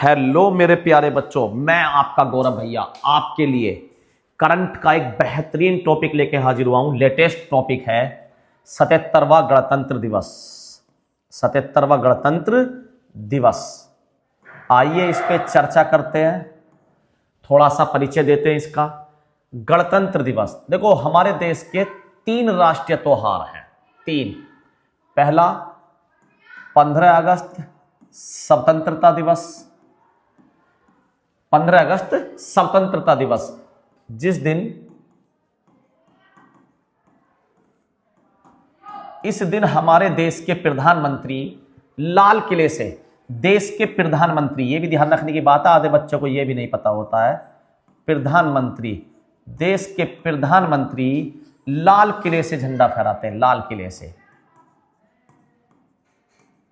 Hello मेरे प्यारे बच्चों, मैं आपका गौरव भैया आपके लिए करंट का एक बेहतरीन टॉपिक लेके हाजिर हुआ हूं। लेटेस्ट टॉपिक है 77वां गणतंत्र दिवस। 77वां गणतंत्र दिवस, आइए इस पे चर्चा करते हैं, थोड़ा सा परिचय देते हैं इसका। गणतंत्र दिवस, देखो हमारे देश के 3 राष्ट्रीय त्योहार हैं। 3, पहला 15 अगस्त स्वतंत्रता दिवस। 15 अगस्त स्वतंत्रता दिवस, जिस दिन इस दिन हमारे देश के प्रधानमंत्री लाल किले से, देश के प्रधानमंत्री, ये भी ध्यान रखने की बात है, आधे बच्चों को ये भी नहीं पता होता है, प्रधानमंत्री, देश के प्रधानमंत्री लाल किले से झंडा फहराते हैं, लाल किले से,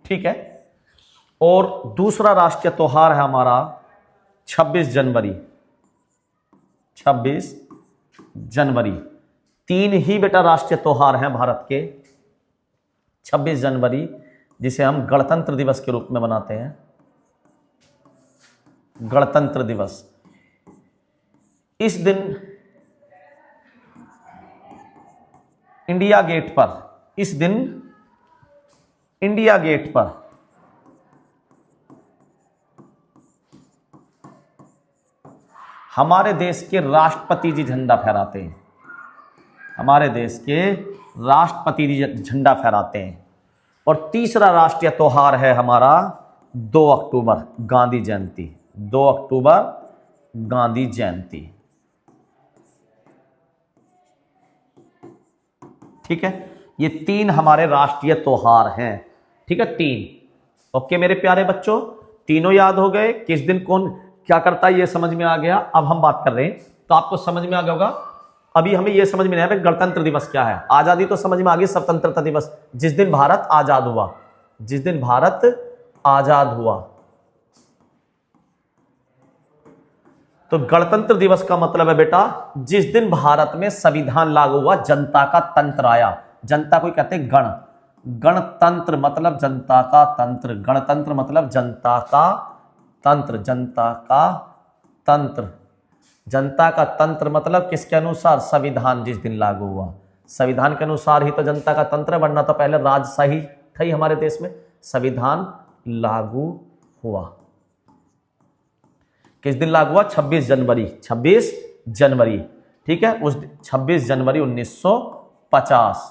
ठीक है। और दूसरा राष्ट्रीय त्योहार है हमारा 26 जनवरी। 26 जनवरी, 3 ही बेटा राष्ट्रीय त्योहार हैं भारत के। 26 जनवरी, जिसे हम गणतंत्र दिवस के रूप में मनाते हैं, गणतंत्र दिवस। इस दिन इंडिया गेट पर, इस दिन इंडिया गेट पर हमारे देश के राष्ट्रपति जी झंडा फहराते हैं। हमारे देश के राष्ट्रपति जी झंडा फहराते हैं। और तीसरा राष्ट्रीय त्योहार है हमारा 2 अक्टूबर, गांधी जयंती। 2 अक्टूबर गांधी जयंती, ठीक है। ये 3 हमारे राष्ट्रीय त्योहार हैं, ठीक है, 3। ओके मेरे प्यारे बच्चों, तीनों याद हो गए। किस दिन कौन क्या करता है ये समझ में आ गया। अब हम बात कर रहे हैं तो आपको समझ में आ गया होगा। अभी हमें यह समझ में नहीं आया गणतंत्र दिवस क्या है। आजादी तो समझ में आ गई, स्वतंत्रता दिवस जिस दिन भारत आजाद हुआ, जिस दिन भारत आजाद हुआ। तो गणतंत्र दिवस का मतलब है बेटा जिस दिन भारत में संविधान लागू हुआ, जनता का तंत्र आया। जनता को कहते हैं गण, गणतंत्र मतलब जनता का तंत्र, गणतंत्र मतलब जनता का तंत्र, जनता का तंत्र। जनता का तंत्र मतलब किसके अनुसार? संविधान जिस दिन लागू हुआ, संविधान के अनुसार ही तो जनता का तंत्र है, वरना तो पहले राजशाही थी हमारे देश में। संविधान लागू हुआ, किस दिन लागू हुआ? 26 जनवरी, 26 जनवरी, ठीक है। उस 26 जनवरी 1950,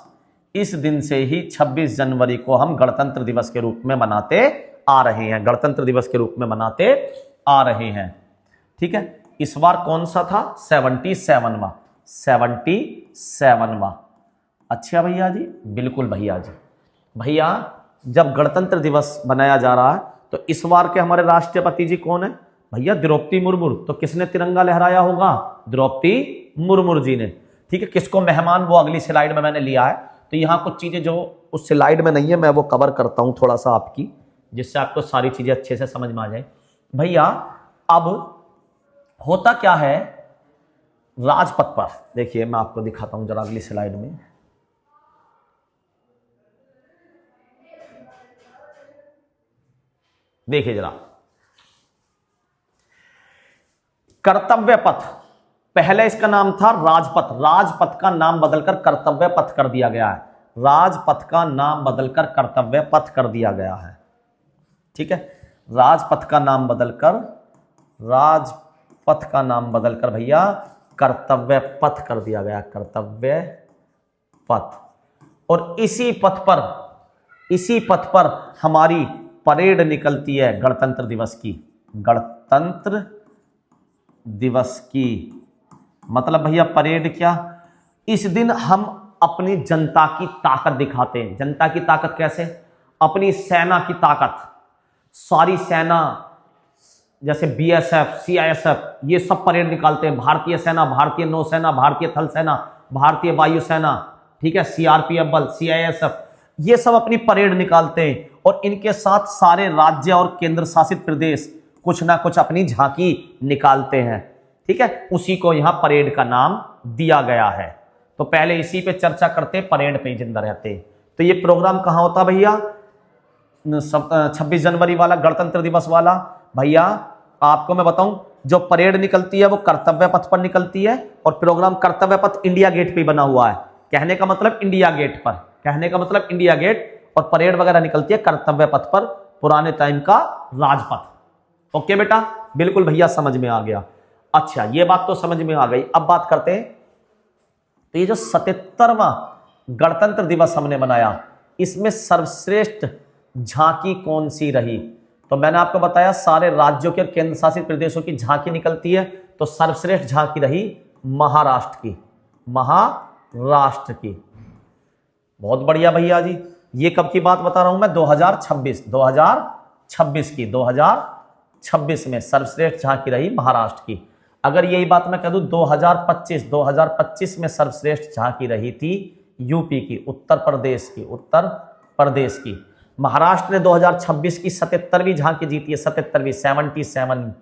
इस दिन से ही 26 जनवरी को हम गणतंत्र दिवस के रूप में मनाते आ रहे हैं, गणतंत्र दिवस के रूप में मनाते आ रहे हैं, ठीक है। इस बार कौन सा था? 77वां, 77वां। अच्छा भैया जी, बिल्कुल भैया जी। भैया जब गणतंत्र दिवस मनाया जा रहा है तो इस बार के हमारे राष्ट्रपति जी कौन है? भैया द्रौपदी मुर्मू। तो किसने तिरंगा लहराया होगा? द्रौपदी मुर्मू जी ने, ठीक है। किसको मेहमान, वो अगली स्लाइड में मैंने लिया है। तो यहाँ कुछ चीजें जो उस स्लाइड में नहीं है, मैं वो कवर करता हूं थोड़ा सा आपकी, जिससे आपको सारी चीजें अच्छे से समझ में आ जाए। भैया अब होता क्या है राजपथ पर, देखिए मैं आपको दिखाता हूं जरा अगली स्लाइड में। देखिए जरा, कर्तव्य पथ, पहले इसका नाम था राजपथ, राजपथ का नाम बदलकर कर्तव्य पथ कर दिया गया है। राजपथ का नाम बदलकर कर्तव्य पथ कर दिया गया है, ठीक है। राजपथ का नाम बदलकर, राजपथ का नाम बदलकर भैया कर्तव्य पथ कर दिया गया, कर्तव्य पथ। और इसी पथ पर हमारी परेड निकलती है गणतंत्र दिवस की, गणतंत्र दिवस की। मतलब भैया परेड क्या? इस दिन हम अपनी जनता की ताकत दिखाते हैं। जनता की ताकत कैसे? अपनी सेना की ताकत, सारी सेना जैसे बीएसएफ, सीआईएसएफ, ये सब परेड निकालते हैं। भारतीय सेना, भारतीय नौसेना, भारतीय थल सेना, भारतीय वायुसेना, ठीक है, सीआरपीएफ बल, सीआईएसएफ, ये सब अपनी परेड निकालते हैं। और इनके साथ सारे राज्य और केंद्र शासित प्रदेश कुछ ना कुछ अपनी झांकी निकालते हैं, ठीक है। उसी को यहां परेड का नाम दिया गया है। तो पहले इसी पे चर्चा करते, परेड पे जिंदा रहते। तो ये प्रोग्राम कहां होता भैया? 26 जनवरी वाला, गणतंत्र दिवस वाला भैया आपको मैं बताऊं, जो परेड निकलती है वो कर्तव्य पथ पर निकलती है, और प्रोग्राम कर्तव्य पथ इंडिया गेट पे बना हुआ है। कहने का मतलब इंडिया गेट पर, कहने का मतलब इंडिया गेट, और परेड वगैरह निकलती है कर्तव्य पथ पर, पुराने टाइम का राजपथ। ओके बेटा, बिल्कुल भैया समझ में आ गया। अच्छा, ये बात तो समझ में आ गई। अब बात करते हैं, तो ये जो 77वां गणतंत्र दिवस हमने मनाया, इसमें सर्वश्रेष्ठ झांकी कौन सी रही? तो मैंने आपको बताया सारे राज्यों के और केंद्र शासित प्रदेशों की झांकी निकलती है, तो सर्वश्रेष्ठ झांकी रही महाराष्ट्र की, महाराष्ट्र की। बहुत बढ़िया भैया जी। ये कब की बात बता रहा हूं मैं? 2026 की, 2026 में सर्वश्रेष्ठ झांकी रही महाराष्ट्र की। अगर यही बात मैं कह दूं 2025 में सर्वश्रेष्ठ झांकी रही थी यूपी की, उत्तर प्रदेश की। महाराष्ट्र ने 2026 की 77वीं झांकी जीती है, 77।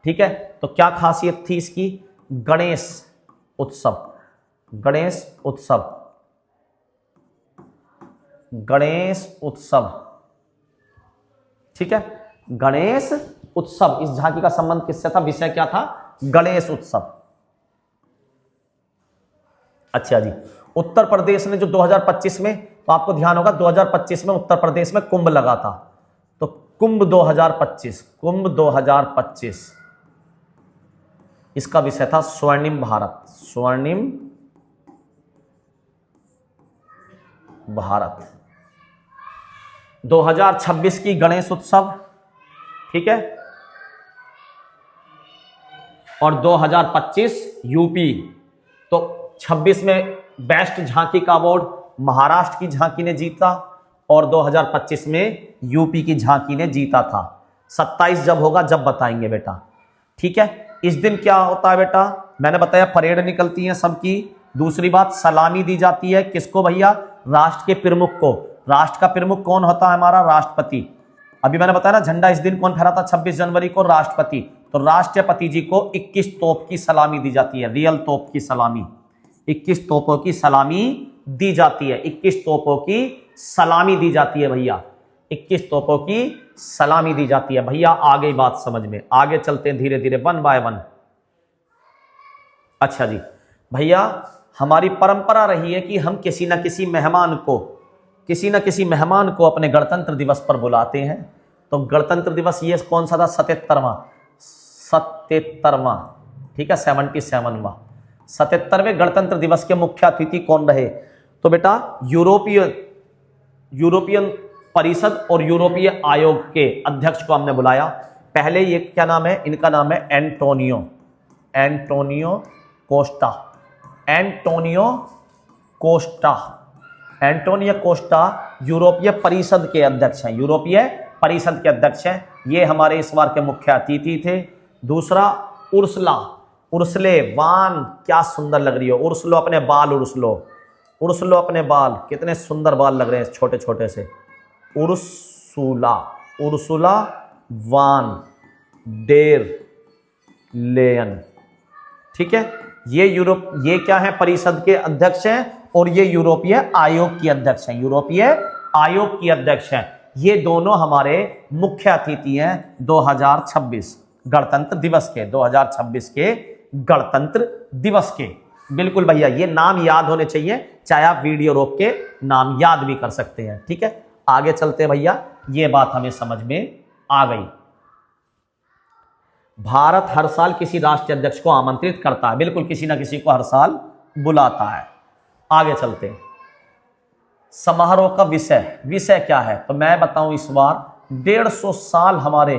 ठीक है, तो क्या खासियत थी इसकी? गणेश उत्सव। ठीक है, गणेश उत्सव। इस झांकी का संबंध किससे था? विषय क्या था? गणेश उत्सव। अच्छा जी, उत्तर प्रदेश ने जो 2025 में, तो आपको ध्यान होगा 2025 में उत्तर प्रदेश में कुंभ लगा था, तो कुंभ 2025 इसका विषय था स्वर्णिम भारत। 2026 की गणेश उत्सव, ठीक है, और 2025 यूपी। तो 26 में बेस्ट झांकी का अवार्ड महाराष्ट्र की झांकी ने जीता, और 2025 में यूपी की झांकी ने जीता था। 27 जब होगा जब बताएंगे बेटा। ठीक है, इस दिन क्या होता है बेटा? मैंने बताया परेड निकलती है सबकी। दूसरी बात, सलामी दी जाती है किसको भैया? राष्ट्र के प्रमुख को। राष्ट्र का प्रमुख कौन होता है? हमारा राष्ट्रपति। अभी मैंने बताया ना, झंडा इस दिन कौन फहराता? 26 जनवरी को राष्ट्रपति। तो राष्ट्रपति जी को 21 तोप की सलामी दी जाती है, रियल तोप की सलामी। 21 तोपों की सलामी दी जाती है, 21 तोपों की सलामी दी जाती है भैया, 21 तोपों की सलामी दी जाती है भैया। आ गई बात समझ में? आगे चलते हैं धीरे धीरे, 1 बाय 1। अच्छा जी भैया, हमारी परंपरा रही है कि हम किसी न किसी मेहमान को अपने गणतंत्र दिवस पर बुलाते हैं। तो गणतंत्र दिवस ये कौन सा था? 77वां, ठीक है, 77वां 77वें गणतंत्र दिवस के मुख्य अतिथि कौन रहे? तो बेटा यूरोपियन परिषद और यूरोपीय आयोग के अध्यक्ष को हमने बुलाया। पहले ये क्या नाम है? इनका नाम है एंटोनियो कोस्टा यूरोपीय परिषद के अध्यक्ष हैं। ये हमारे इस बार के मुख्य अतिथि थे। दूसरा, उर्सले वान, क्या सुंदर लग रही हो। उर्सलो अपने बाल, उर्सलो अपने बाल, कितने सुंदर बाल लग रहे हैं छोटे छोटे से। उर्सुला वान डेर लेयन, ठीक है, ये क्या है? परिषद के अध्यक्ष हैं, और ये यूरोपीय आयोग की अध्यक्ष हैं। ये दोनों हमारे मुख्य अतिथि हैं 2026 गणतंत्र दिवस के, 2026 के गणतंत्र दिवस के। बिल्कुल भैया, ये नाम याद होने चाहिए, चाहे आप वीडियो रोक के नाम याद भी कर सकते हैं। ठीक है, आगे चलते हैं भैया, ये बात हमें समझ में आ गई। भारत हर साल किसी राष्ट्रीय अध्यक्ष को आमंत्रित करता है, बिल्कुल किसी ना किसी को हर साल बुलाता है। आगे चलते हैं, समारोह का विषय क्या है? तो मैं बताऊं, इस बार 150 साल हमारे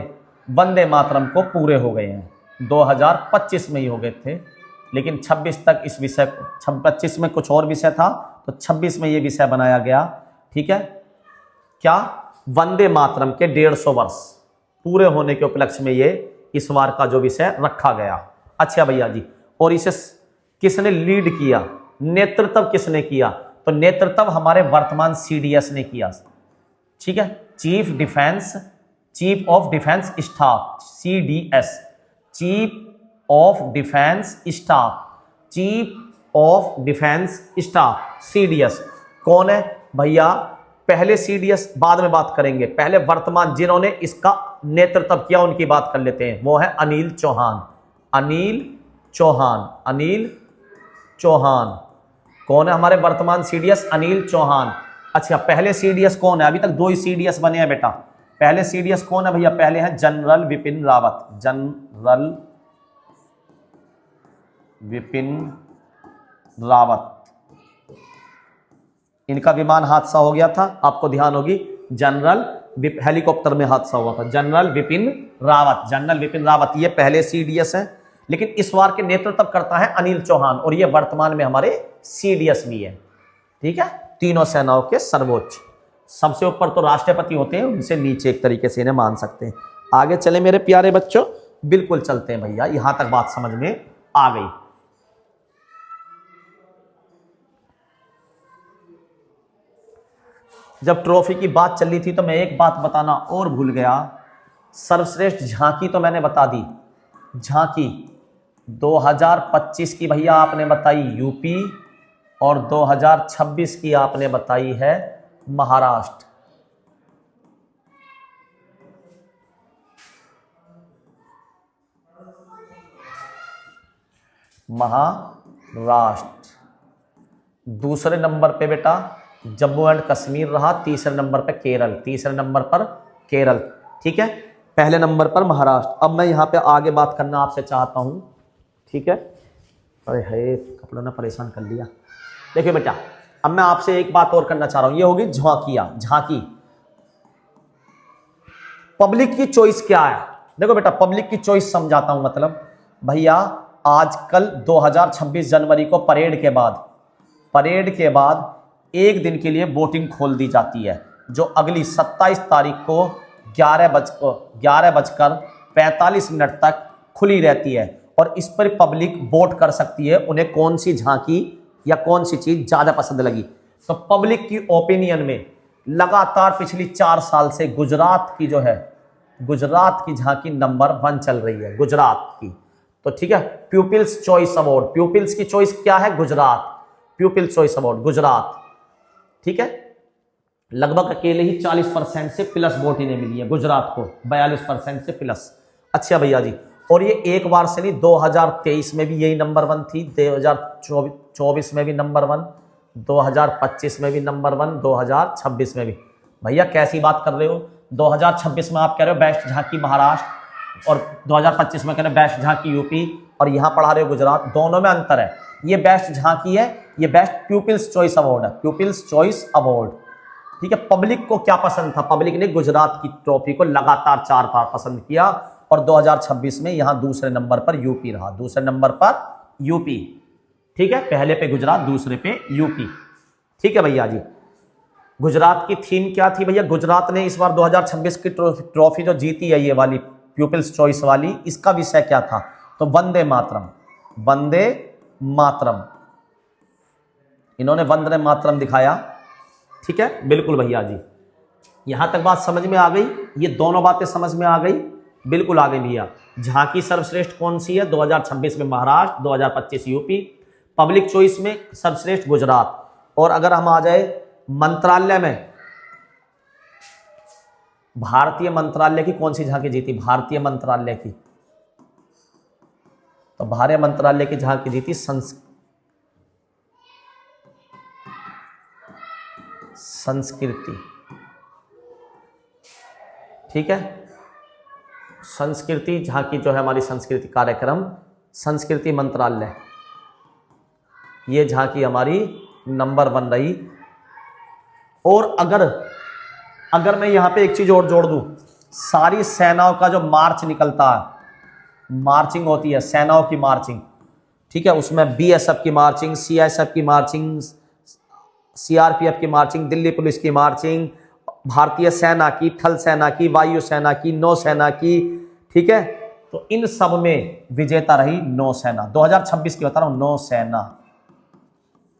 वंदे मातरम को पूरे हो गए हैं। 2025 में ही हो गए थे, लेकिन 26 तक इस विषय को, 25 में कुछ और विषय था, तो 26 में ये विषय बनाया गया। ठीक है, क्या? वंदे मातरम के 150 वर्ष पूरे होने के उपलक्ष्य में ये इस बार का जो विषय रखा गया। अच्छा भैया जी, और इसे किसने लीड किया? नेतृत्व किसने किया? तो नेतृत्व हमारे वर्तमान CDS ने किया। ठीक है, chief of defence staff, CDS, chief of defence staff CDS कौन है भैया? पहले CDS बाद में बात करेंगे, पहले वर्तमान जिन्होंने इसका नेतृत्व किया उनकी बात कर लेते हैं। वो है अनिल चौहान। अनिल चौहान, अनिल चौहान कौन है हमारे वर्तमान सीडीएस? अनिल चौहान। अच्छा, पहले सीडीएस कौन है? अभी तक 2 ही सीडीएस बने हैं बेटा। पहले सीडीएस कौन है भैया? पहले है जनरल विपिन रावत। जनरल विपिन रावत। इनका विमान हादसा हो गया था, आपको ध्यान होगी। जनरल हेलीकॉप्टर में हादसा हुआ था। जनरल विपिन रावत, जनरल विपिन रावत ये पहले सीडीएस है। लेकिन इस बार के नेतृत्व करता है अनिल चौहान और ये वर्तमान में हमारे सीडीएस भी है। ठीक है, तीनों सेनाओं के सर्वोच्च। सबसे ऊपर तो राष्ट्रपति होते हैं, उनसे नीचे एक तरीके से इन्हें मान सकते हैं। आगे चले मेरे प्यारे बच्चों, बिल्कुल चलते हैं भैया, यहां तक बात समझ में आ गई। जब ट्रॉफी की बात चल रही थी तो मैं एक बात बताना और भूल गया। सर्वश्रेष्ठ झांकी तो मैंने बता दी। झांकी 2025 की भैया आपने बताई यूपी और 2026 की आपने बताई है महाराष्ट्र। महाराष्ट्र दूसरे नंबर पे बेटा जम्मू एंड कश्मीर रहा, तीसरे नंबर पे केरल, तीसरे नंबर पर केरल। ठीक है, पहले नंबर पर महाराष्ट्र। अब मैं यहाँ पे आगे बात करना आपसे चाहता हूँ। ठीक है, अरे है कपड़ों ने परेशान कर लिया। देखिए बेटा, अब मैं आपसे एक बात और करना चाह रहा हूँ, ये होगी झांकियाँ, झांकी। पब्लिक की चॉइस क्या है? देखो बेटा, पब्लिक की चॉइस समझाता हूँ। मतलब भैया आजकल 2026 जनवरी को परेड के बाद एक दिन के लिए वोटिंग खोल दी जाती है, जो अगली 27 तारीख को 11:45 तक खुली रहती है और इस पर पब्लिक वोट कर सकती है उन्हें कौन सी झांकी या कौन सी चीज ज्यादा पसंद लगी। तो पब्लिक की ओपिनियन में लगातार पिछली 4 साल से गुजरात की झांकी नंबर 1 चल रही है, गुजरात की। तो ठीक है, पीपल्स चॉइस अवार्ड, पीपल्स की चॉइस क्या है? Gujarat, people's choice award Gujarat. ठीक है, लगभग अकेले ही 40% से प्लस वोट इन्हें मिली है गुजरात को, 42% से प्लस। अच्छा भैया जी, और ये एक बार से नहीं, 2023 में भी यही नंबर 1 थी, 2024 में भी नंबर 1, 2025 में भी नंबर 1, 2026 में भी। भैया कैसी बात कर रहे हो? 2026 में आप कह रहे हो बेस्ट झांकी महाराष्ट्र और 2025 में कह रहे हो बेस्ट झांकी यूपी, और यहां पढ़ा रहे हो गुजरात। दोनों में अंतर है। ये बेस्ट झांकी है, ये बेस्ट पीपल्स चॉइस अवार्ड है, पीपल्स चॉइस अवार्ड। ठीक है, पब्लिक को क्या पसंद था? पब्लिक ने गुजरात की ट्रॉफी को लगातार 4 बार पसंद किया और 2026 में यहां दूसरे नंबर पर यूपी रहा, दूसरे नंबर पर यूपी। ठीक है, पहले पे गुजरात, दूसरे पे यूपी। ठीक है भैया जी, गुजरात की थीम क्या थी भैया? गुजरात ने इस बार 2026 की ट्रॉफी जो जीती है, ये वाली पीपल्स चॉइस वाली, इसका विषय क्या था? तो वंदे मातरम, वंदे मातरम। इन्होंने वंदे मातरम दिखाया। ठीक है, बिल्कुल भैया जी, यहां तक बात समझ में आ गई। ये दोनों बातें समझ में आ गई, बिल्कुल आ गई भैया। झांकी सर्वश्रेष्ठ कौन सी है? 2026 में महाराष्ट्र, 2025 यूपी। पब्लिक चॉइस में सर्वश्रेष्ठ गुजरात। और अगर हम आ जाए मंत्रालय में, भारतीय मंत्रालय की कौन सी झांकी जीती? भारतीय मंत्रालय की, तो भारतीय मंत्रालय की झांकी जीती संस्कृति। ठीक है, संस्कृति झांकी जो है हमारी संस्कृति कार्यक्रम, संस्कृति मंत्रालय, ये झांकी हमारी नंबर 1 रही। और अगर मैं यहां पे एक चीज और जोड़ दूं, सारी सेनाओं का जो मार्च निकलता है, मार्चिंग होती है, सेनाओं की मार्चिंग। ठीक है, उसमें बीएसएफ की मार्चिंग, सीआईएसएफ की मार्चिंग, सीआरपीएफ की मार्चिंग, दिल्ली पुलिस की मार्चिंग, भारतीय सेना की, थल सेना की, वायु सेना की, नौसेना की। ठीक है, तो इन सब में विजेता रही नौसेना। 2026 की बता रहा हूं,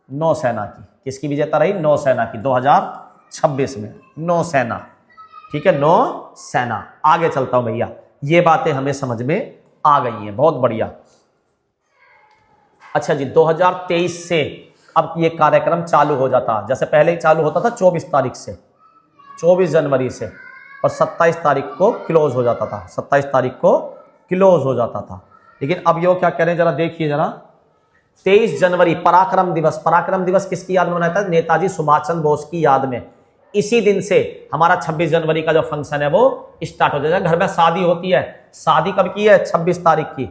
नौसेना की। किसकी विजेता रही? नौसेना की, 2026 में नौसेना। ठीक है, नौसेना। आगे चलता हूं भैया, ये बातें हमें समझ में आ गई हैं, बहुत बढ़िया। अच्छा जी, 2023 से अब ये कार्यक्रम चालू हो जाता, जैसे पहले ही चालू होता था 24 तारीख से, 24 जनवरी से, और 27 तारीख को क्लोज हो जाता था, 27 तारीख को क्लोज हो जाता था। लेकिन अब ये क्या कह रहे हैं जरा देखिए जरा, 23 जनवरी पराक्रम दिवस। पराक्रम दिवस किसकी याद में मनाया था? नेताजी सुभाष चंद्र बोस की याद में। इसी दिन से हमारा 26 जनवरी का जो फंक्शन है वो स्टार्ट हो जाएगा। घर में शादी होती है, शादी कब की है? 26 तारीख की,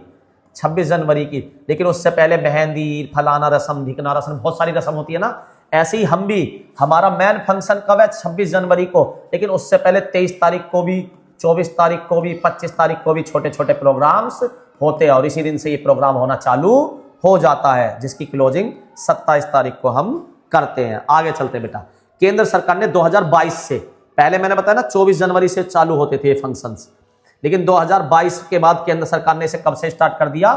26 जनवरी की। लेकिन उससे पहले मेहंदी, फलाना रस्म, ढिकना रस्म, बहुत सारी रस्म होती है ना। ऐसे ही हम भी, हमारा मेन फंक्शन कब है? 26 जनवरी को। लेकिन उससे पहले 23 तारीख को भी, 24 तारीख को भी, 25 तारीख को भी छोटे छोटे प्रोग्राम्स होते हैं और इसी दिन से ये प्रोग्राम होना चालू हो जाता है, जिसकी क्लोजिंग 27 तारीख को हम करते हैं। आगे चलते बेटा, केंद्र सरकार ने 2022 से, पहले मैंने बताया ना 24 जनवरी से चालू होते थे ये फंक्शंस, लेकिन 2022 के बाद केंद्र सरकार ने इसे कब से स्टार्ट कर दिया?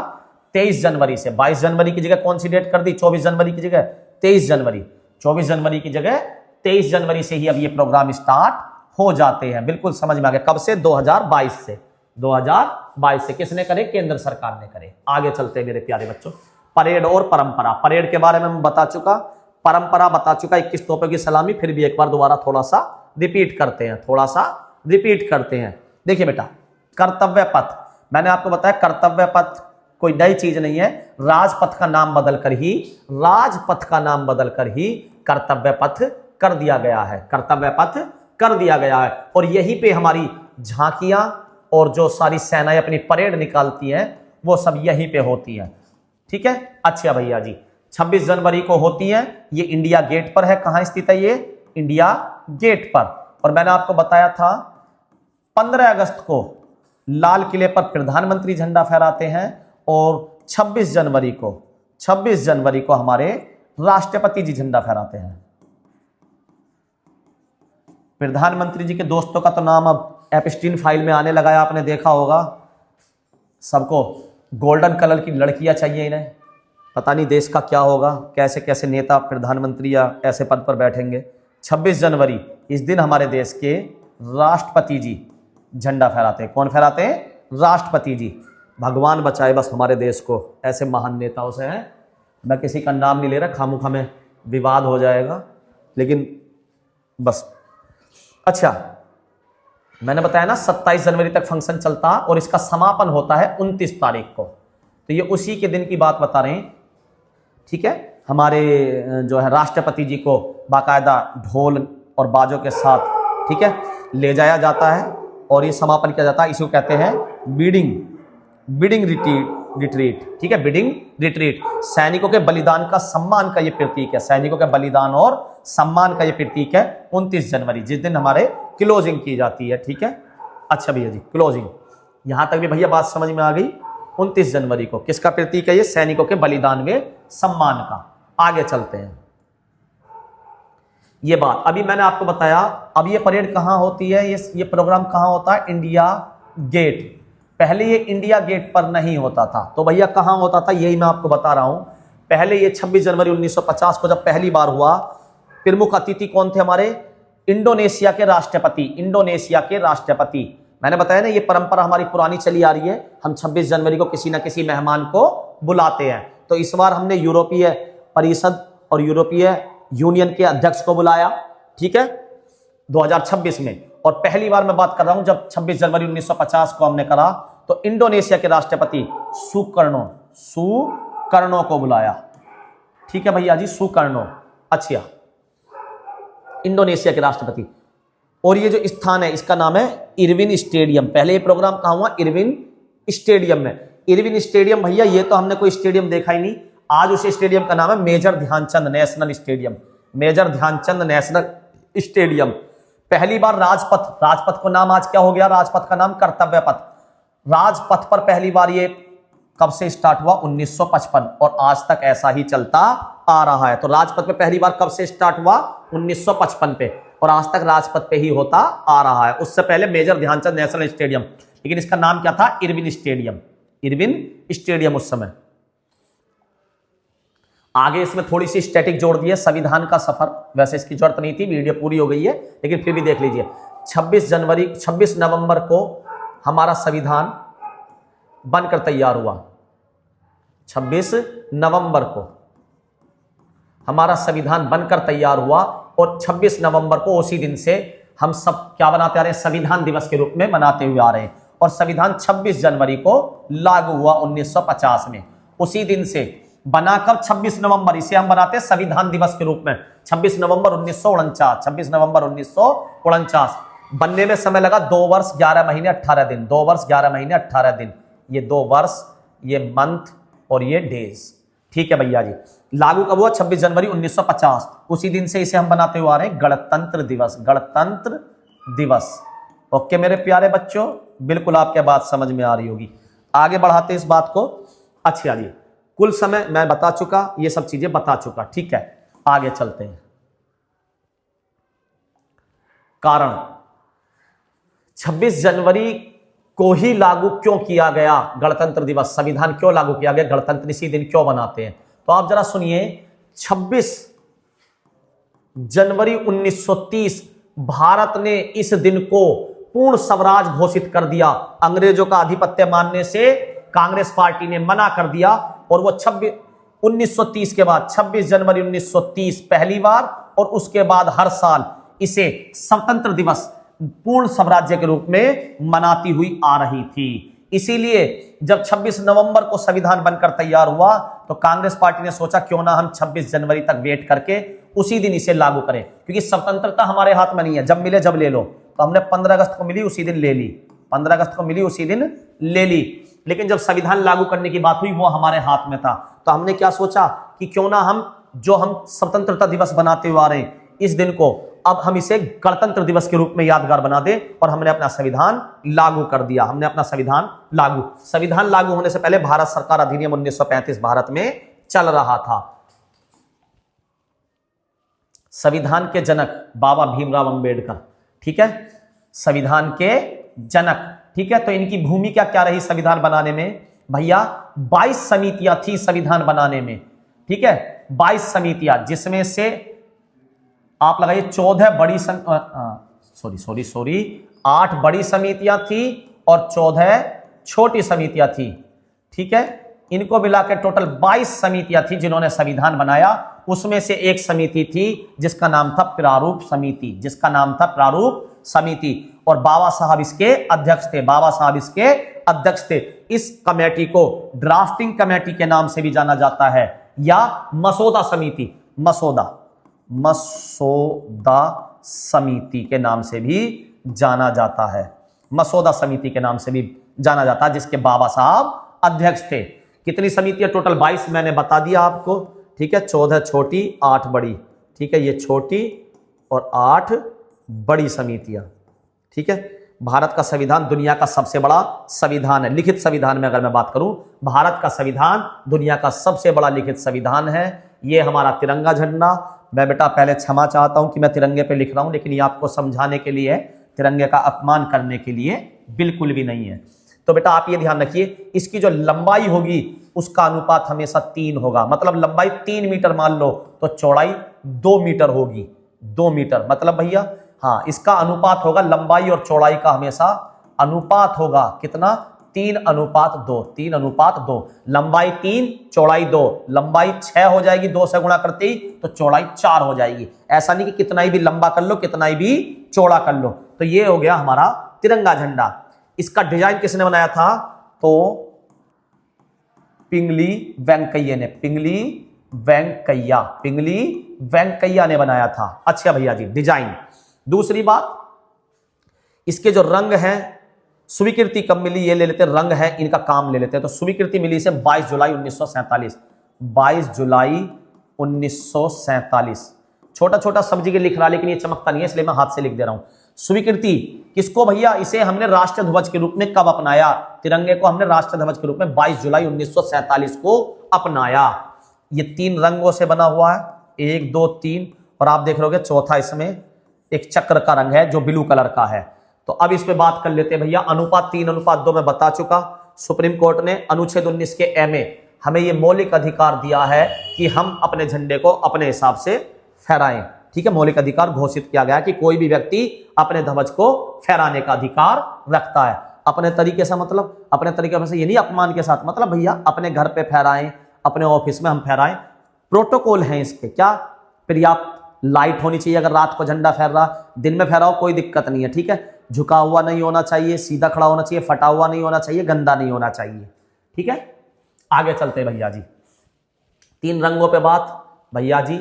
23 जनवरी से। 22 जनवरी की जगह कौन सी डेट कर दी? 24 जनवरी की जगह 23 जनवरी। 24 जनवरी की जगह 23 जनवरी से ही अब ये प्रोग्राम स्टार्ट हो जाते हैं। बिल्कुल समझ में आ गया। कब से? 2022 से। 2022 से किसने करे? केंद्र सरकार ने करे। आगे चलते हैं मेरे प्यारे बच्चों, परेड और परंपरा। परेड के बारे में मैं बता चुका, परंपरा बता चुका, 21 तोपों की सलामी। फिर भी एक बार दोबारा थोड़ा सा रिपीट करते हैं, थोड़ा सा रिपीट करते हैं। देखिए बेटा, कर्तव्य पथ, मैंने आपको बताया कर्तव्य पथ कोई नई चीज नहीं है। राजपथ का नाम बदलकर ही, राजपथ का नाम बदलकर ही कर्तव्य पथ कर दिया गया है, कर्तव्य पथ कर दिया गया है। और यहीं पे हमारी झांकियां और जो सारी सेनाएं अपनी परेड निकालती हैं वो सब यहीं पे होती हैं। ठीक है, अच्छा भैया जी, 26 जनवरी को होती है। ये इंडिया गेट पर है। कहां स्थित है ये? इंडिया गेट पर। और मैंने आपको बताया था 15 अगस्त को लाल किले पर प्रधानमंत्री झंडा फहराते हैं और 26 जनवरी को हमारे राष्ट्रपति जी झंडा फहराते हैं। प्रधानमंत्री जी के दोस्तों का तो नाम अब एप्स्टीन फाइल में आने लगा है, आपने देखा होगा। सबको गोल्डन कलर की लड़कियां चाहिए इन्हें, पता नहीं देश का क्या होगा, कैसे कैसे नेता प्रधानमंत्री या ऐसे पद पर बैठेंगे। 26 जनवरी इस दिन हमारे देश के राष्ट्रपति जी झंडा फहराते हैं। कौन फहराते हैं? राष्ट्रपति जी। भगवान बचाए बस हमारे देश को ऐसे महान नेताओं से। है, मैं किसी का नाम नहीं ले रहा, खामोखा में विवाद हो जाएगा, लेकिन बस। अच्छा, मैंने बताया ना 27 जनवरी तक फंक्शन चलता और इसका समापन होता है 29 तारीख को। तो ये उसी के दिन की बात बता रहे हैं। ठीक है, हमारे जो है राष्ट्रपति जी को बाकायदा ढोल और बाजों के साथ, ठीक है, ले जाया जाता है और ये समापन किया जाता है। इसको कहते हैं बिडिंग रिट्रीट। ठीक है, बिडिंग रिट्रीट। सैनिकों के बलिदान का सम्मान का ये प्रतीक है, सैनिकों के बलिदान और सम्मान का ये प्रतीक है 29 जनवरी, जिस दिन हमारे क्लोजिंग की जाती है। ठीक है, अच्छा भैया जी, क्लोजिंग यहां तक भी भैया बात समझ में आ गई। 29 जनवरी को किसका प्रतीक है? ये सैनिकों के बलिदान व सम्मान का। आगे चलते हैं। ये बात अभी मैंने आपको बताया। अब ये परेड कहां होती है? ये प्रोग्राम कहां होता है? India Gate. पहले ये इंडिया गेट पर नहीं होता था, तो भैया कहां होता था? यही मैं आपको बता रहा हूं। पहले ये 26 जनवरी 1950 को जब पहली बार हुआ, प्रमुख अतिथि कौन थे हमारे? इंडोनेशिया के राष्ट्रपति। इंडोनेशिया के राष्ट्रपति, मैंने बताया ना ये परंपरा हमारी पुरानी चली आ रही है। हम 26 जनवरी को किसी ना किसी मेहमान को बुलाते हैं। तो इस बार हमने यूरोपीय परिषद और यूरोपीय यूनियन के अध्यक्ष को बुलाया। ठीक है, 2026 में। और पहली बार मैं बात कर रहा हूं जब 26 जनवरी 1950 को हमने करा, तो इंडोनेशिया के राष्ट्रपति सुकर्णो को बुलाया। ठीक है भैया जी, सुकर्णो। अच्छा, इंडोनेशिया के राष्ट्रपति। और ये जो स्थान है इसका नाम है इरविन स्टेडियम। पहले ये प्रोग्राम कहां हुआ? इरविन स्टेडियम में। इरविन स्टेडियम भैया, ये तो हमने कोई स्टेडियम देखा ही नहीं। आज उस स्टेडियम का नाम है Major Dhyanchand National Stadium. Major Dhyanchand National Stadium. पहली बार राजपथ को नाम आज क्या हो गया? राजपथ का नाम कर्तव्य पथ। राजपथ पर पहली बार ये कब से स्टार्ट हुआ? 1955, और आज तक ऐसा ही चलता आ रहा है। तो राजपथ पे पहली बार कब से स्टार्ट हुआ? 1955 पे, और आज तक राजपथ पे ही होता आ रहा है। उससे पहले मेजर ध्यानचंद नेशनल स्टेडियम, लेकिन इसका नाम क्या था? Irwin stadium. इरविन स्टेडियम उस समय। आगे इसमें थोड़ी सी स्टैटिक जोड़ दी है, संविधान का सफर। वैसे इसकी जरूरत नहीं थी, वीडियो पूरी हो गई है, लेकिन फिर भी देख लीजिए। 26 नवंबर को हमारा संविधान बनकर तैयार हुआ। 26 नवंबर को हमारा संविधान बनकर तैयार हुआ, और 26 नवंबर को उसी दिन से हम सब क्या बनाते आ रहे हैं, संविधान दिवस के रूप में मनाते हुए आ रहे हैं। और संविधान 26 जनवरी को लागू हुआ 1950 में। उसी दिन से बनाकर 26 नवंबर इसे हम बनाते हैं संविधान दिवस के रूप में। 26 नवंबर 1949, 26 नवंबर 1949 बनने में समय लगा 2 वर्ष 11 महीने 18 दिन, 2 वर्ष 11 महीने 18 दिन। ये 2 वर्ष, ये मंथ और ये डेज। ठीक है भैया जी। लागू कब हुआ, 26 जनवरी 1950। उसी दिन से इसे हम बनाते हुए आ रहे हैं गणतंत्र दिवस, गणतंत्र दिवस। ओके मेरे प्यारे बच्चों, बिल्कुल आपके बात समझ में आ रही होगी। आगे बढ़ाते इस बात को। अच्छा जी, कुल समय मैं बता चुका, ये सब चीजें बता चुका। ठीक है, आगे चलते हैं। कारण 26 जनवरी को ही लागू क्यों किया गया गणतंत्र दिवस, संविधान क्यों लागू किया गया, गणतंत्र इसी दिन क्यों बनाते हैं, तो आप जरा सुनिए। 26 जनवरी 1930 भारत ने इस दिन को पूर्ण स्वराज घोषित कर दिया। अंग्रेजों का आधिपत्य मानने से कांग्रेस पार्टी ने मना कर दिया और वो 1930 के बाद 26 जनवरी 1930 पहली बार और उसके बाद हर साल इसे स्वतंत्र दिवस पूर्ण स्वराज्य के रूप में मनाती हुई आ रही थी। इसीलिए जब 26 नवंबर को संविधान बनकर तैयार हुआ तो कांग्रेस पार्टी ने सोचा क्यों ना हम 26 जनवरी तक वेट करके उसी दिन इसे लागू करें, क्योंकि स्वतंत्रता हमारे हाथ में नहीं है, जब मिले जब ले लो। तो हमने 15 अगस्त को मिली उसी दिन ले ली, 15 अगस्त को मिली उसी दिन ले ली। लेकिन जब संविधान लागू करने की बात हुई वो हमारे हाथ में था, तो हमने क्या सोचा कि क्यों ना हम स्वतंत्रता दिवस बनाते हुए आ रहे हैं इस दिन को, अब हम इसे गणतंत्र दिवस के रूप में यादगार बना दें। और हमने अपना संविधान लागू कर दिया, हमने अपना संविधान लागू होने से पहले भारत सरकार अधिनियम 1935 भारत में चल रहा था। संविधान के जनक बाबा भीमराव अंबेडकर, ठीक है, संविधान के जनक। ठीक है, तो इनकी भूमिका क्या रही संविधान बनाने में भैया? 22 समितियां थी संविधान बनाने में। ठीक है, 22 समितियां, जिसमें से आप लगाइए 14 बड़ी 8 बड़ी समितियां थी और 14 छोटी समितियां थी। ठीक है, इनको मिलाकर टोटल 22 समितियां थी जिन्होंने संविधान बनाया। उसमें से एक समिति थी जिसका नाम था प्रारूप समिति, और बाबा साहब इसके अध्यक्ष थे। इस कमेटी को ड्राफ्टिंग कमेटी के नाम से भी जाना जाता है या मसौदा समिति के नाम से भी जाना जाता है, जिसके बाबा साहब अध्यक्ष थे। कितनी समितियां टोटल? 22 मैंने बता दिया आपको। ठीक है, 14 छोटी 8 बड़ी। ठीक है, ये छोटी और 8 बड़ी समितियां। ठीक है, भारत का संविधान दुनिया का सबसे बड़ा संविधान है। लिखित संविधान में अगर मैं बात करूं, भारत का संविधान दुनिया का सबसे बड़ा लिखित संविधान है। ये हमारा तिरंगा झंडा, मैं बेटा पहले क्षमा चाहता हूं कि मैं तिरंगे पे लिख रहा हूं, लेकिन ये आपको समझाने के लिए, तिरंगे का अपमान करने के लिए बिल्कुल भी नहीं है। तो बेटा आप ये ध्यान रखिए, इसकी जो लंबाई होगी उसका अनुपात हमेशा 3 होगा। मतलब लंबाई 3 मीटर मान लो तो चौड़ाई 2 मीटर होगी। 2 मीटर मतलब भैया, हाँ, इसका अनुपात होगा, लंबाई और चौड़ाई का हमेशा अनुपात होगा कितना? 3:2। 3:2। लंबाई 3, चौड़ाई 2। लंबाई 6 हो जाएगी 2 से गुणा करते ही, तो चौड़ाई 4 हो जाएगी। ऐसा नहीं कि कितना ही भी लंबा कर लो, कितना ही भी चौड़ा कर लो। तो ये हो गया हमारा तिरंगा झंडा। इसका डिजाइन किसने बनाया था? तो पिंगली वेंकैया ने बनाया था। अच्छा भैया जी, डिजाइन। दूसरी बात, इसके जो रंग हैं, स्वीकृति कब मिली ये ले लेते हैं, रंग है इनका काम ले लेते हैं। तो स्वीकृति मिली से 22 जुलाई 1947। 22 जुलाई 1947। छोटा छोटा सब्जी के लिख रहा, लेकिन ये चमकता नहीं है इसलिए मैं हाथ से लिख दे रहा हूं। स्वीकृति किसको भैया? इसे हमने राष्ट्रीय ध्वज के रूप में कब अपनाया? तिरंगे को हमने राष्ट्रीय ध्वज के रूप में 22 जुलाई 1947 को अपनाया। ये 3 रंगों से बना हुआ है, 1 2 3, और आप देख रहोगे चौथा इसमें एक चक्र का रंग है जो ब्लू कलर का है। तो अब इस पे बात कर लेते हैं भैया। अनुपात 3:2 में बता चुका। सुप्रीम कोर्ट ने अनुच्छेद 19 के ए में हमें ये मौलिक अधिकार दिया है कि हम अपने झंडे को अपने हिसाब से फहराएं। ठीक है, मौलिक अधिकार घोषित किया गया कि कोई भी व्यक्ति अपने ध्वज को फहराने का अधिकार रखता है। अपने तरीके से मतलब अपने तरीके से ये नहीं अपमान के साथ, मतलब भैया अपने घर पे फहराएं, अपने ऑफिस में हम फहराएं। प्रोटोकॉल है इसके, क्या? पर्याप्त लाइट होनी चाहिए, अगर रात को झंडा फहर रहा, दिन में फहराओ कोई दिक्कत नहीं है, ठीक है। झुका हुआ नहीं होना चाहिए, सीधा खड़ा होना चाहिए, फटा हुआ नहीं होना चाहिए, गंदा नहीं होना चाहिए, ठीक है। आगे चलते हैं भैया जी, 3 रंगों पे बात भैया जी,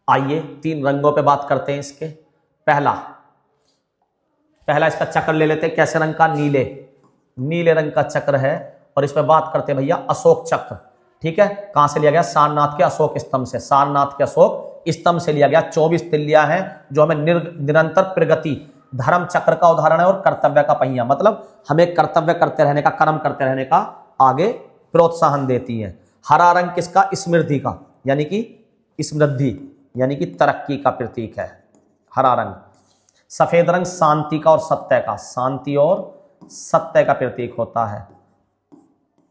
आइए 3 रंगों पे बात करते हैं इसके। पहला इसका चक्र ले लेते हैं, कैसे रंग का, नीले रंग का चक्र है, और इस पे बात करते हैं भैया अशोक चक्र, ठीक है। कहां से लिया गया, सारनाथ के अशोक स्तंभ से, सारनाथ के अशोक स्तंभ से लिया गया। 24 तिल्लियां हैं जो हमें निरंतर प्रगति, धर्म चक्र का उदाहरण है, और कर्तव्य का पहिया, मतलब हमें कर्तव्य करते रहने का, कर्म करते रहने का आगे प्रोत्साहन देती है। हरा रंग किसका, स्मृति का, यानी कि समृद्धि, यानी कि तरक्की का प्रतीक है हरा रंग। सफेद रंग शांति का और सत्य का, शांति और सत्य का प्रतीक होता है,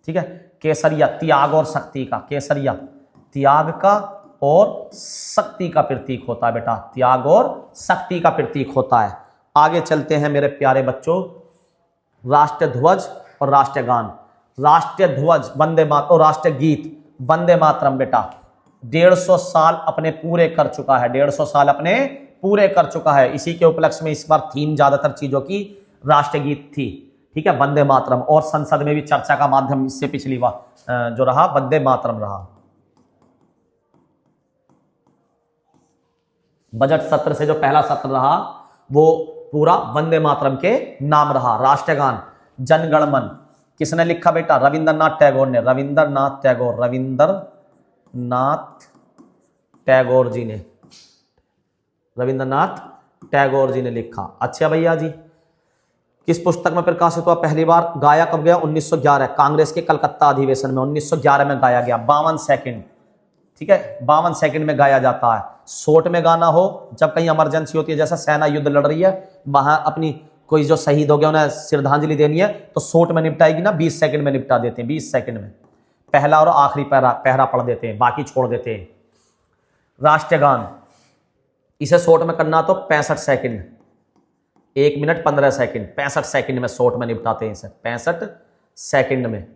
ठीक है। केसरिया त्याग और शक्ति का, केसरिया त्याग का और शक्ति का प्रतीक होता है बेटा, त्याग और शक्ति का प्रतीक होता है। आगे चलते हैं मेरे प्यारे बच्चों, राष्ट्रीय ध्वज और राष्ट्रीय गान। राष्ट्रीय ध्वज वंदे मातरम और राष्ट्रीय गीत वंदे मातरम बेटा 150 साल अपने पूरे कर चुका है, 150 साल अपने पूरे कर चुका है। इसी के उपलक्ष्य में इस बार थीम ज्यादातर चीजों की राष्ट्रीय गीत थी, ठीक है, वंदे मातरम, और संसद में भी चर्चा का माध्यम इससे पिछली बार जो रहा वंदे मातरम रहा। बजट सत्र से जो पहला सत्र रहा वो पूरा वंदे मातरम के नाम रहा। राष्ट्रीय गान जनगण मन किसने लिखा बेटा, रविंद्रनाथ टैगोर ने, रविंद्रनाथ टैगोर जी ने लिखा। अच्छा भैया जी, किस पुस्तक में प्रकाशित हुआ पहली बार, गाया कब गया, 1911 कांग्रेस के कलकत्ता अधिवेशन में 1911 में गाया गया, 52 सेकंड, ठीक है, 52 सेकंड में गाया जाता है। शॉर्ट में गाना हो जब कहीं इमरजेंसी होती है, जैसा सेना युद्ध लड़ रही है, वहां अपनी कोई जो शहीद हो गया उन्हें श्रद्धांजलि देनी है तो शॉर्ट में निपटाएगी ना, 20 सेकंड में निपटा देते हैं, 20 सेकंड में पहला और आखिरी पहरा पढ़ देते हैं, बाकी छोड़ देते हैं। राष्ट्रीय गान इसे शॉर्ट में करना तो 65 सेकंड, 1 मिनट 15 सेकंड, 65 सेकंड में शॉर्ट में निपटाते हैं इसे, 65 सेकंड में,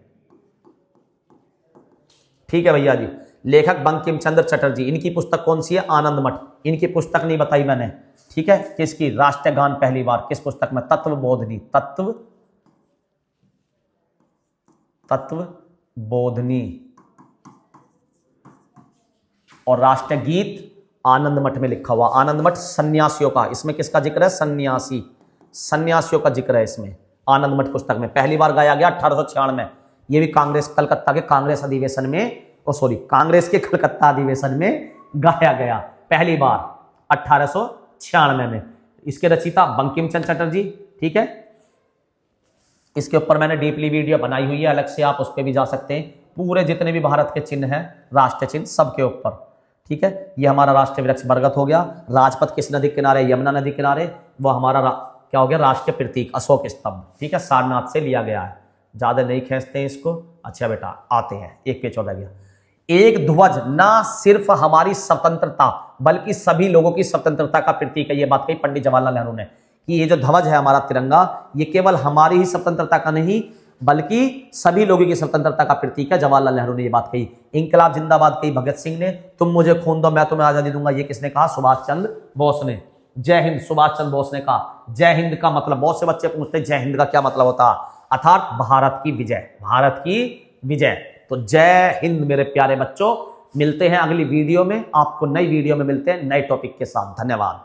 ठीक है भैया जी। लेखक बंकिम चंद्र चटर्जी, इनकी पुस्तक कौन सी है, आनंद मठ, इनकी पुस्तक नहीं बताई मैंने, ठीक है। किसकी, राष्ट्रीय गान पहली बार किस पुस्तक में, तत्वबोधनी, तत्वबोधनी, और राष्ट्रीय गीत आनंद मठ में लिखा हुआ। आनंद मठ सन्यासियों का, इसमें किसका जिक्र है, सन्यासियों का जिक्र है इसमें, आनंद मठ पुस्तक में पहली बार गाया गया 1896 में। ये भी कलकत्ता के कांग्रेस अधिवेशन में, कांग्रेस के कलकत्ता अधिवेशन में गाया गया पहली बार 1896 में। इसके रचयिता बंकिम चंद्र चटर्जी, ठीक है। इसके ऊपर मैंने डीपली वीडियो बनाई हुई है अलग से, आप उस पर भी जा सकते हैं। पूरे जितने भी भारत के चिन्ह हैं, राष्ट्रीय चिन्ह, सबके ऊपर, ठीक है। ये हमारा राष्ट्रीय वृक्ष बरगद हो गया। राजपथ किस नदी किनारे, यमुना नदी किनारे, वो हमारा क्या हो गया, राष्ट्रीय प्रतीक अशोक स्तंभ, ठीक है, सारनाथ से लिया गया है। ज्यादा नहीं खींचते हैं इसको। अच्छा बेटा आते हैं, एक पेज और रह गया। एक ध्वज ना सिर्फ हमारी स्वतंत्रता बल्कि सभी लोगों की स्वतंत्रता का प्रतीक है। ये बात कही पंडित जवाहरलाल नेहरू ने कि ये जो ध्वज है हमारा तिरंगा, ये केवल हमारी ही स्वतंत्रता का नहीं बल्कि सभी लोगों की स्वतंत्रता का प्रतीक है। जवाहरलाल नेहरू ने ये बात कही। इंकलाब जिंदाबाद कही भगत सिंह ने, तुम मुझे खून दो मैं तुम्हें आजादी दूंगा, ये किसने कहा, सुभाष चंद्र बोस ने। जय हिंद सुभाष चंद्र बोस ने कहा। जय हिंद का मतलब, बहुत से बच्चे पूछते जय हिंद का क्या मतलब होता, अर्थात भारत की विजय, भारत की विजय। तो जय हिंद मेरे प्यारे बच्चों, मिलते हैं अगली वीडियो में, आपको नई वीडियो में मिलते हैं नए टॉपिक के साथ। धन्यवाद।